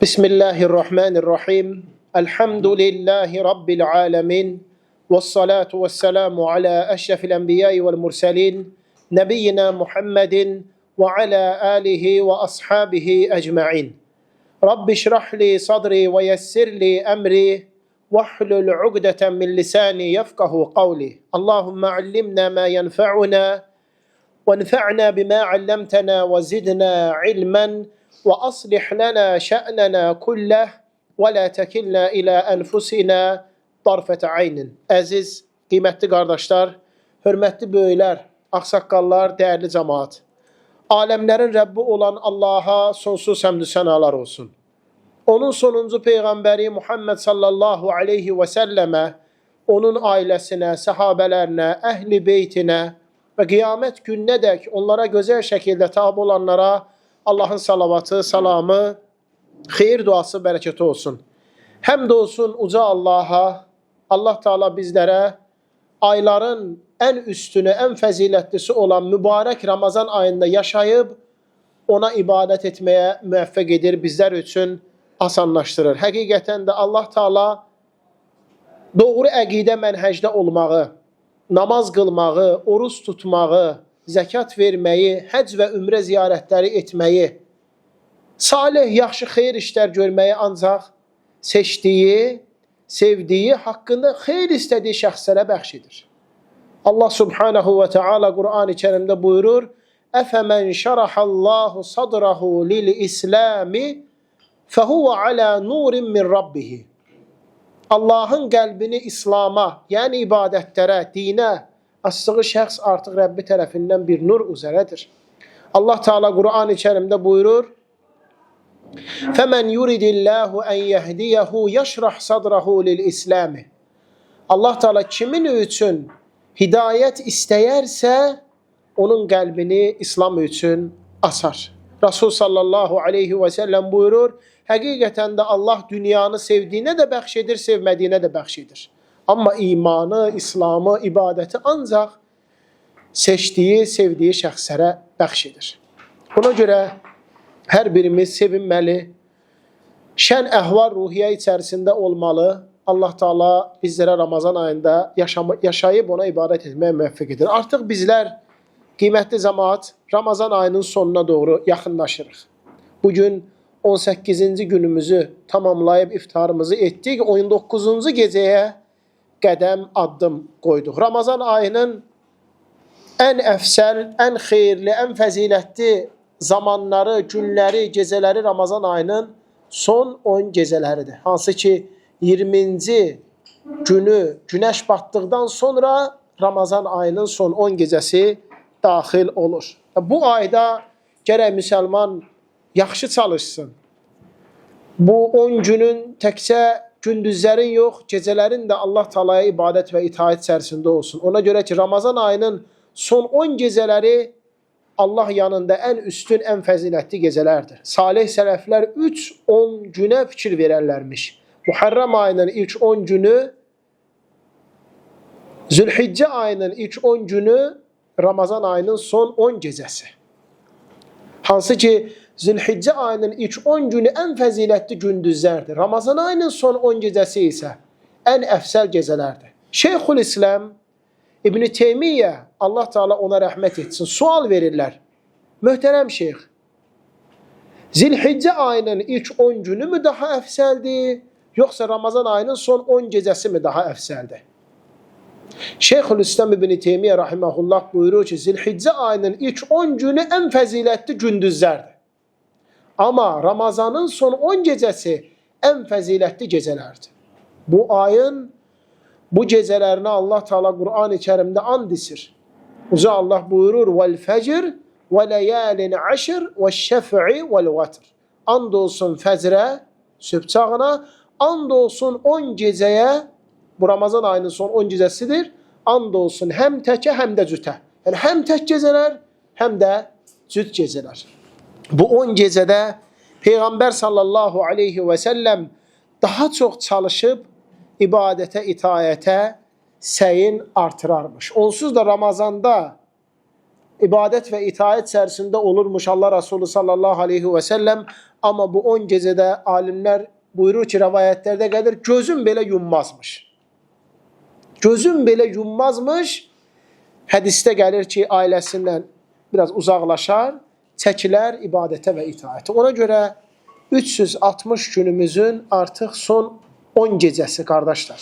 Bismillahirrahmanirrahim. Elhamdülillahi Rabbil alemin. Vessalatu vesselamu ala eşrefil enbiyai vel murselin. Nebiyyina Muhammedin ve ala alihi ve ashabihi ecma'in. Rabbi şrahli sadri ve yessirli emri. Vahlul ugdeten min lisani yefkahu kavli. Allahümme allimna ma yenfa'una. وانفعنا بما علمتنا وزدنا علما وأصلح لنا شأننا كله ولا تكلنا إلى أنفسنا طرفة عين. Əziz, qiymətli qardaşlar, hörmətli böyüklər, ağsaqqallar, dəyərli cəmaat. Aləmlərin Rəbbi olan Allaha sonsuz həmdü sənalar olsun. Onun sonuncu Peyğəmbəri Muhammed sallallahu aleyhi və səlləmə, onun ailəsinə, səhabələrinə, əhli beytinə və qiyamət gününədək onlara gözəl şəkildə tabi olanlara Allahın salavatı, salamı, xeyir duası, bərəkəti olsun. Həmd olsun uca Allaha, Allah Teala bizlərə ayların ən üstünü, ən fəzilətlisi olan mübarək Ramazan ayında yaşayıb, ona ibadət etməyə müvəffəq edir, bizlər üçün asanlaşdırır. Həqiqətən də Allah Teala doğru əqidə mənhəcdə olmağı, namaz qılmağı, oruç tutmağı, zəkat verməyi, həc və ümrə ziyarətləri etməyi, salih, yaxşı, xeyir işlər görməyi ancaq seçdiyi, sevdiyi, haqqında xeyir istədiyi şəxslərə bəxş edir. Allah subhanahu və teala Qur'an-ı Kərimdə buyurur: "Əfəmən şərəhallahu sadrahu lil-İslami fəhuve alə nurin min rabbihi." Allahın qəlbini İslama, yəni ibadətlərə, dinə açdığı şəxs artıq Rəbbi tərəfindən bir nur üzərədir. Allah Teala Qur'an-ı Kərimdə buyurur: "Fəmən yuridillahu en yehdiyehu yeşrah sadrahu lil-İslami." Allah Teala kimin üçün hidayət istəyərsə, onun qəlbini İslam üçün açar. Rasul sallallahu aleyhi və səlləm buyurur: "Həqiqətən də Allah dünyanı sevdiyinə də bəxş edir, sevmədiyinə də bəxş edir. Amma imanı, İslamı, ibadəti ancaq seçdiyi, sevdiyi şəxslərə bəxş edir." Buna görə hər birimiz sevinməli, şən əhval ruhiyyə içərisində olmalı. Allah Teala bizlərə Ramazan ayında yaşayıb ona ibadət etməyə müvəffəq edir. Artıq bizlər, qiymətli cəmaat, Ramazan ayının sonuna doğru yaxınlaşırıq. Bugün 18-ci günümüzü tamamlayıb iftarımızı etdik. 19-cu gecəyə qədəm, addım qoyduq. Ramazan ayının ən əfsəl, ən xeyirli, ən fəzilətli zamanları, günləri, gecələri Ramazan ayının son 10 gecələridir. Hansı ki 20-ci günü günəş batdıqdan sonra Ramazan ayının son 10 gecəsi daxil olur. Bu ayda gərək müsəlman yaxşı çalışsın. Bu 10 günün təkcə gündüzlərin yox, gecələrin də Allah Teala'ya ibadət və itaət içərisində olsun. Ona görə ki, Ramazan ayının son 10 gecələri Allah yanında ən üstün, ən fəzilətli gecələrdir. Salih sələflər 3-10 günə fikir verərlərmiş. Muharrem ayının ilk 10 günü, Zülhiccə ayının ilk 10 günü, Ramazan ayının son 10 gecəsi. Hansı ki, Zülhiccə ayının ilk 10 günü ən fəzilətli gündüzlərdir. Ramazan ayının son 10 gecəsi isə ən əfsəl gecələrdir. Şeyxülislam İbn-i Teymiyyə, Allah Teala ona rəhmət etsin, sual verirlər. Möhtərəm şeyx, Zilhiccə ayının ilk 10 günü mü daha əfsəldir, yoxsa Ramazan ayının son 10 gecəsi mi daha əfsəldir? Şeyxülislam İbn-i Teymiyyə rahiməhullah buyurur ki, Zilhiccə ayının ilk 10 günü ən fəzilətli gündüzlərdir. Amma Ramazanın son 10 gecəsi ən fəzilətli gecələrdir. Bu ayın bu gecələrini Allah Teala Qur'an-ı Kərimdə and içir. Uca Allah buyurur: "Vel-fecr ve leyalin aşr ve'ş-şef'i ve'l-vatr." And olsun fəcrə, sübh çağına, and olsun 10 gecəyə. Bu Ramazan ayının son 10 gecəsidir. And olsun həm təkə, həm də cütə. Yəni həm tək gecələr, həm də cüt gecələr. Bu 10 gecədə Peyğəmbər sallallahu aleyhi və səlləm daha çox çalışıb ibadətə, itaətə səyin artırarmış. Onsuz da Ramazanda ibadət və itaət içərisində olurmuş Allah Resulü sallallahu aleyhi və səlləm. Amma bu 10 gecədə alimlər buyurur ki, rəvayətlərdə gəlir, gözüm belə yummazmış. Gözüm belə yummazmış. Hədisdə gəlir ki, ailəsindən biraz uzaqlaşar, çəkilər ibadətə və itaətə. Ona görə 360 günümüzün artıq son 10 gecəsi, qardaşlar.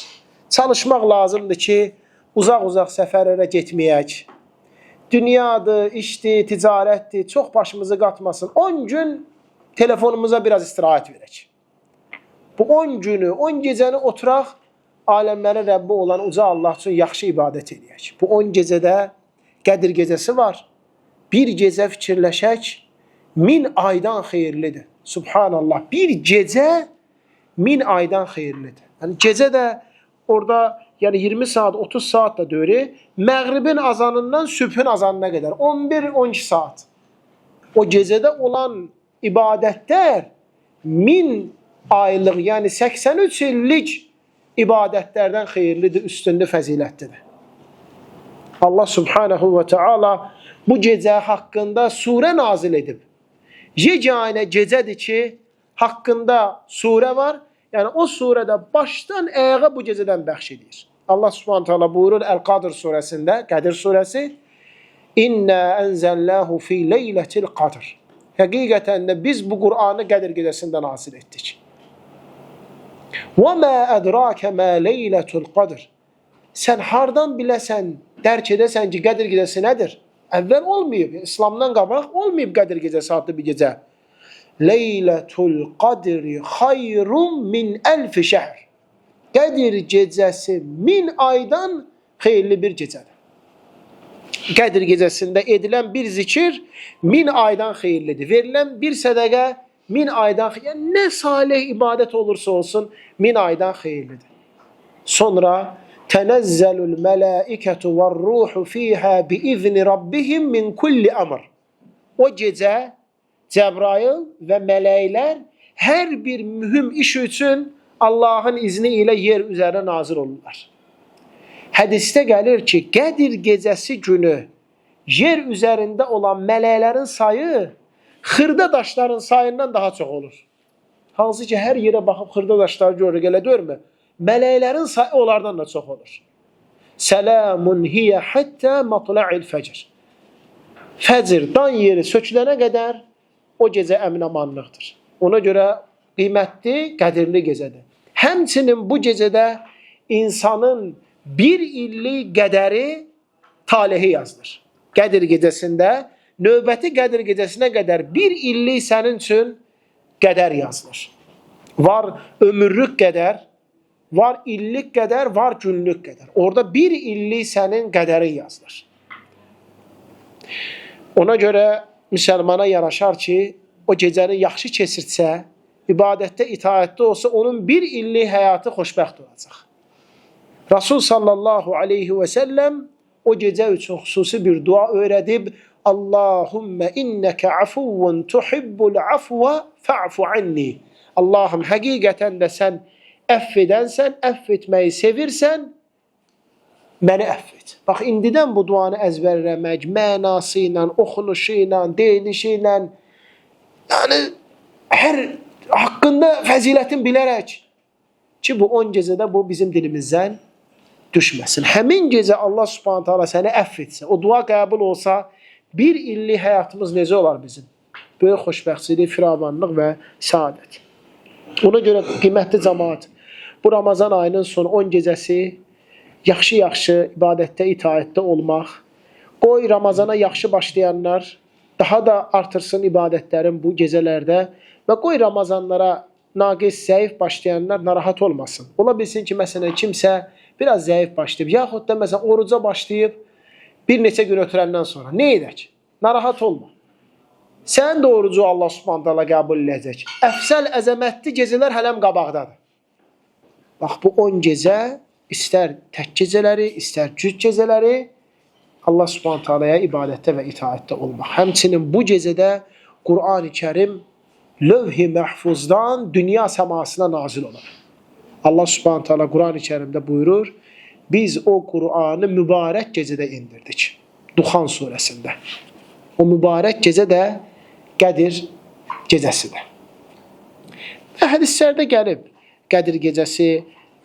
Çalışmaq lazımdır ki, uzaq-uzaq səfərlərə getməyək. Dünyadır, işdir, ticarətdir, çox başımızı qatmasın. 10 gün telefonumuza biraz istirahət verək. Bu 10 günü, 10 gecəni oturaq, aləmlərin Rəbbi olan uca Allah üçün yaxşı ibadət edək. Bu 10 gecədə Qədir gecəsi var. Bir gecə fikirləşək, 1000 aydan xeyirlidir. Subhanallah, bir gecə 1000 aydan xeyirlidir. Yəni gecə də orada 20 saat, 30 saat da döyür. Məğribin azanından sübhün azanına qədər 11-12 saat. O gecədə olan ibadətlər 1000 aylıq, yəni 83 illik ibadətlərdən xeyirlidir, üstündə fəzilətlidir. Allah subhanahu və teala bu gecə haqqında surə nazil edib. Yeganə gecədir ki, haqqında surə var. Yəni o surədə başdan ayağa bu gecədən bəxş edir. Allah subhanahu teala buyurur Əl-Qadr surəsində, Qədir surəsi, İnna ənzəlləhu fi leylətil qadr. Həqiqətən də biz bu Qur'anı Qədir gecəsində nazil etdik. وَمَا أَدْرَاكَ مَا لَيْلَةُ الْقَدْرِ. Sən hardan biləsən, dərk edəsən ki, Qədir gecəsi nədir? Əvvəl olmayıb, İslamdan qabaq olmayıb Qədir gecəsi adlı bir gecə. Leylətul qadri xayrun min əlfi şəhr. Qədir gecəsi 1000 aydan xeyirli bir gecədir. Qədir gecəsində edilən bir zikir 1000 aydan xeyirlidir. Verilən bir sədəqə 1000 aydan xeyirlidir. Yəni, nə salih ibadət olursa olsun 1000 aydan xeyirlidir. Sonra tənəzzəlül mələikətu və ruhu fiyhə biizni rabbihim min kulli əmr. O gecə Cəbrail və mələklər hər bir mühüm iş üçün Allahın izni ilə yer üzərinə nazir olurlar. Hədisdə gəlir ki, Qədir gecəsi günü yer üzərində olan mələklərin sayı xırda daşların sayından daha çox olur. Hansı ki, hər yerə baxıb xırda daşları görürük, elə deyirmi? Mələklərin sayı onlardan da çox olur. Səlamun hiyə həttə matla'il fəcr. Fəcr, dan yeri sökülənə qədər o gecə əmin-amanlıqdır. Ona görə qiymətli, qədirli gecədir. Həmçinin bu gecədə insanın bir illik qədəri talehi yazılır. Qədir gecəsində, növbəti Qədir gecəsinə qədər bir illik sənin üçün qədər yazılır. Var ömürlük qədər, var illik qədər, var günlük qədər. Orada bir illik sənin qədəri yazılır. Ona görə müsəlmana yaraşar ki, o gecəni yaxşı keçirtsə, ibadətdə, itaətdə olsa, onun bir illik həyatı xoşbəxt olacaq. Rasul sallallahu aleyhi və səlləm o gecə üçün xüsusi bir dua öyrədib, Allahümmə innəkə afuvun tuhibbul afva fa'fu anni. Allahım, həqiqətən də sən əff edənsən, əff etməyi sevirsən, məni əff et. Bax, indidən bu duanı əzbərləmək, mənası ilə, oxunuşu ilə, deyilişi ilə, yəni, hər haqqında fəzilətin bilərək ki, bu 10 gecədə bu bizim dilimizdən düşməsin. Həmin gecə Allah subhanətə Allah səni əff etsə, o dua qəbul olsa, bir illik həyatımız necə olar bizim? Böyük xoşbəxtçilik, firavanlıq və səadət. Ona görə qiymətli cəmaat, bu Ramazan ayının son 10 gecəsi yaxşı-yaxşı ibadətdə, itaətdə olmaq, qoy Ramazana yaxşı başlayanlar daha da artırsın ibadətlərin bu gecələrdə və qoy Ramazanlara naqis, zəif başlayanlar narahat olmasın. Ola bilsin ki, məsələn, kimsə biraz zəif başlayıb, yaxud da məsələn, oruca başlayıb bir neçə gün ötürəndən sonra. Nə edək? Narahat olma. Sən də orucu Allah subhanət hala qəbul edəcək. Əfsəl, əzəmətli gecələr hələm qabaqdadır. Bax, bu 10 gecə, istər tək gecələri, istər cüt gecələri Allah subhanət halaya ibadətdə və itaətdə olmaq. Həmçinin bu gecədə Qur'an-ı Kərim lövh-i məhfuzdan dünya səmasına nazil olur. Allah subhanət hala Qur'an-ı Kərimdə buyurur, biz o Qur'anı mübarək gecədə indirdik. Duxan surəsində. O mübarək gecə də Qədir gecəsidir. Və hədislərdə gəlib, Qədir gecəsi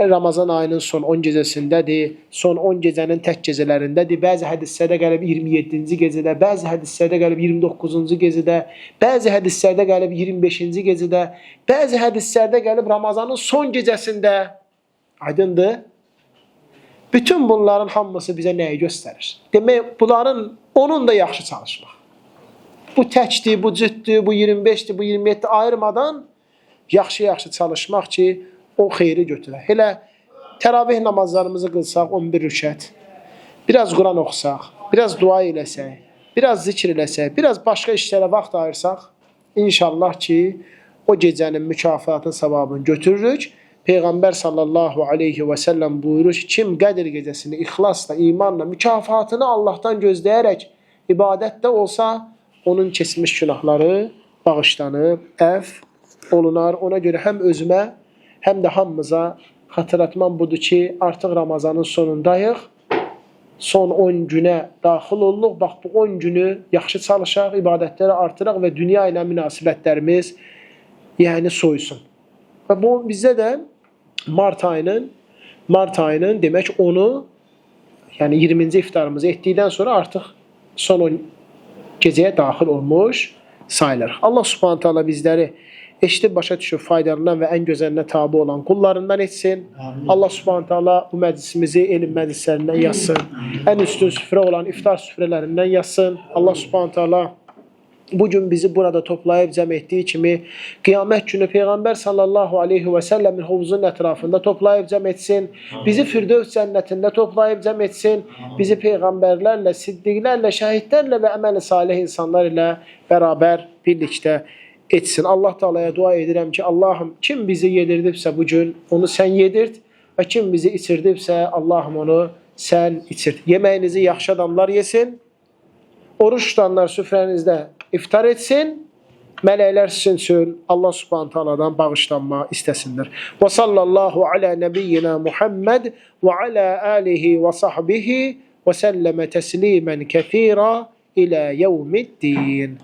Ramazan ayının son 10 gecəsindədir, son 10 gecənin tək gecələrindədir. Bəzi hədislərdə gəlib 27-ci gecədə, bəzi hədislərdə gəlib 29-cu gecədə, bəzi hədislərdə gəlib 25-ci gecədə, bəzi hədislərdə gəlib Ramazanın son gecəsində. Aydındır? Bütün bunların hamısı bizə nəyi göstərir? Demək, bunların onun da yaxşı çalışmaq. Bu təkdir, bu cüddür, bu 25-dir, bu 27-dir ayırmadan yaxşı-yaxşı çalışmaq ki, o xeyri götürək. Elə təravih namazlarımızı qılsaq 11 rükət, biraz Quran oxusaq, biraz dua eləsək, biraz zikr eləsək, biraz başqa işlərə vaxt ayırsaq, inşallah ki, o gecənin mükafatın savabını götürürük. Peyğəmbər sallallahu aleyhi və səlləm buyurur ki, kim Qədir gecəsini ixlasla, imanla, mükafatını Allahdan gözləyərək ibadətdə olsa, onun keçmiş günahları bağışlanıb, əf olunar. Ona görə həm özümə, həm də hamımıza xatırlatmam budur ki, artıq Ramazanın sonundayıq. Son 10 günə daxil olduq. Bax, bu 10 günü yaxşı çalışaq, ibadətləri artıraq və dünya ilə münasibətlərimiz soysun. Və bu bizdə də Mart ayının demək onu, 20-ci iftarımızı etdikdən sonra artıq son 10 gecəyə daxil olmuş sayılır. Allah subhanahu ta'ala bizləri eşitib başa düşüb faydalanan və ən gözəlinə tabi olan qullarından etsin. Amin. Allah subhanahu ta'ala bu məclisimizi elm məclislərindən yazsın. Ən üstün süfrə olan iftar süfrələrindən yazsın. Allah subhanahu ta'ala bugün bizi burada toplayıb cəm etdiyi kimi qiyamət günü Peyğəmbər sallallahu aleyhi və səlləmin hovuzunun ətrafında toplayıb cəm etsin. Bizi Firdevs cənnətində toplayıb cəm etsin. Bizi peyğəmbərlərlə, siddiqlərlə, şəhidlərlə və əməl-i salih insanlar ilə bərabər birlikdə etsin. Allah Taala'ya dua edirəm ki, Allahım kim bizi yedirdibsə bugün onu sən yedirt və kim bizi içirdibsə Allahım onu sən içirt. Yeməyinizi yaxşı adamlar yesin. Oruç tutanlar süfrənizdə iftar etsin. Mələklər sizin üçün Allah subhanahu ta'aladan bağışlanma istəsinlər. Və sallallahu ala nebiyyina Muhammed və ala alihi və sahbihi və səlləmə təslimən kəthira ilə yevmiddin.